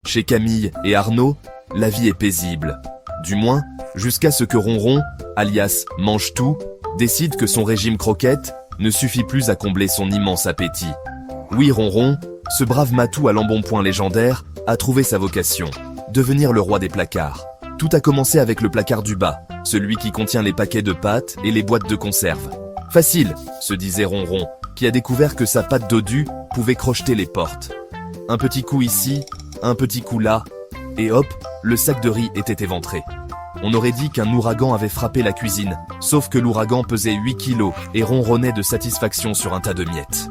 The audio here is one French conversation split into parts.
Chez Camille et Arnaud, la vie est paisible. Du moins, jusqu'à ce que Ronron, alias Mange-Tout, décide que son régime croquette ne suffit plus à combler son immense appétit. Oui, Ronron, ce brave matou à l'embonpoint légendaire, a trouvé sa vocation, devenir le roi des placards. Tout a commencé avec le placard du bas, celui qui contient les paquets de pâtes et les boîtes de conserve. Facile, se disait Ronron, qui a découvert que sa pâte dodue pouvait crocheter les portes. Un petit coup ici, un petit coup là, et hop, le sac de riz était éventré. On aurait dit qu'un ouragan avait frappé la cuisine, sauf que l'ouragan pesait 8 kilos et ronronnait de satisfaction sur un tas de miettes.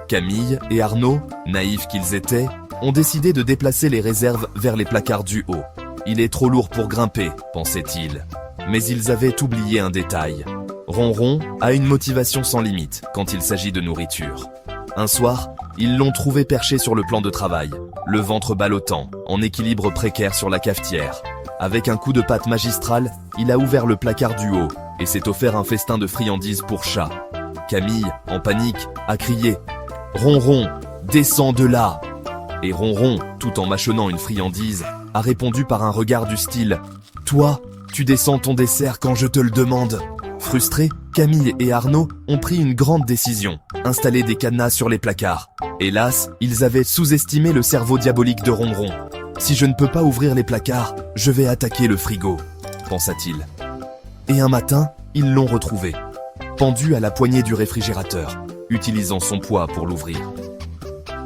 Camille et Arnaud, naïfs qu'ils étaient, ont décidé de déplacer les réserves vers les placards du haut. Il est trop lourd pour grimper, pensaient-ils. Mais ils avaient oublié un détail. Ronron a une motivation sans limite quand il s'agit de nourriture. Un soir, ils l'ont trouvé perché sur le plan de travail, le ventre ballottant, en équilibre précaire sur la cafetière. Avec un coup de patte magistral, il a ouvert le placard du haut et s'est offert un festin de friandises pour chat. Camille, en panique, a crié « Ronron, descends de là !» Et Ronron, tout en mâchonnant une friandise, a répondu par un regard du style « Toi, tu descends ton dessert quand je te le demande !» Frustrés, Camille et Arnaud ont pris une grande décision, installer des cadenas sur les placards. Hélas, ils avaient sous-estimé le cerveau diabolique de Ronron. « Si je ne peux pas ouvrir les placards, je vais attaquer le frigo », pensa-t-il. Et un matin, ils l'ont retrouvé, pendu à la poignée du réfrigérateur, utilisant son poids pour l'ouvrir.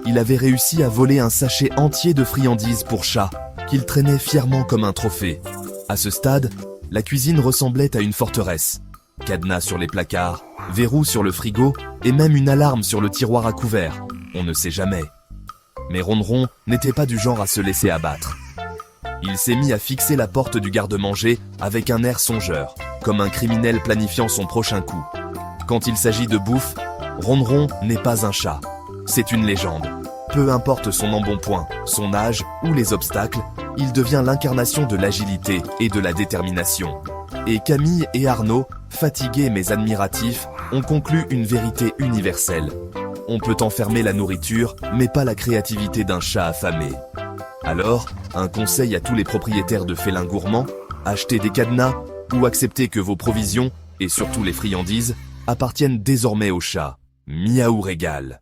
Il avait réussi à voler un sachet entier de friandises pour chat, qu'il traînait fièrement comme un trophée. À ce stade, la cuisine ressemblait à une forteresse. Cadenas sur les placards, verrous sur le frigo et même une alarme sur le tiroir à couvert. On ne sait jamais. Mais Ronron n'était pas du genre à se laisser abattre. Il s'est mis à fixer la porte du garde-manger avec un air songeur, comme un criminel planifiant son prochain coup. Quand il s'agit de bouffe, Ronron n'est pas un chat. C'est une légende. Peu importe son embonpoint, son âge ou les obstacles, il devient l'incarnation de l'agilité et de la détermination. Et Camille et Arnaud, fatigués mais admiratifs, ont conclu une vérité universelle. On peut enfermer la nourriture, mais pas la créativité d'un chat affamé. Alors, un conseil à tous les propriétaires de félins gourmands, achetez des cadenas ou acceptez que vos provisions, et surtout les friandises, appartiennent désormais aux chats. Miaou régale.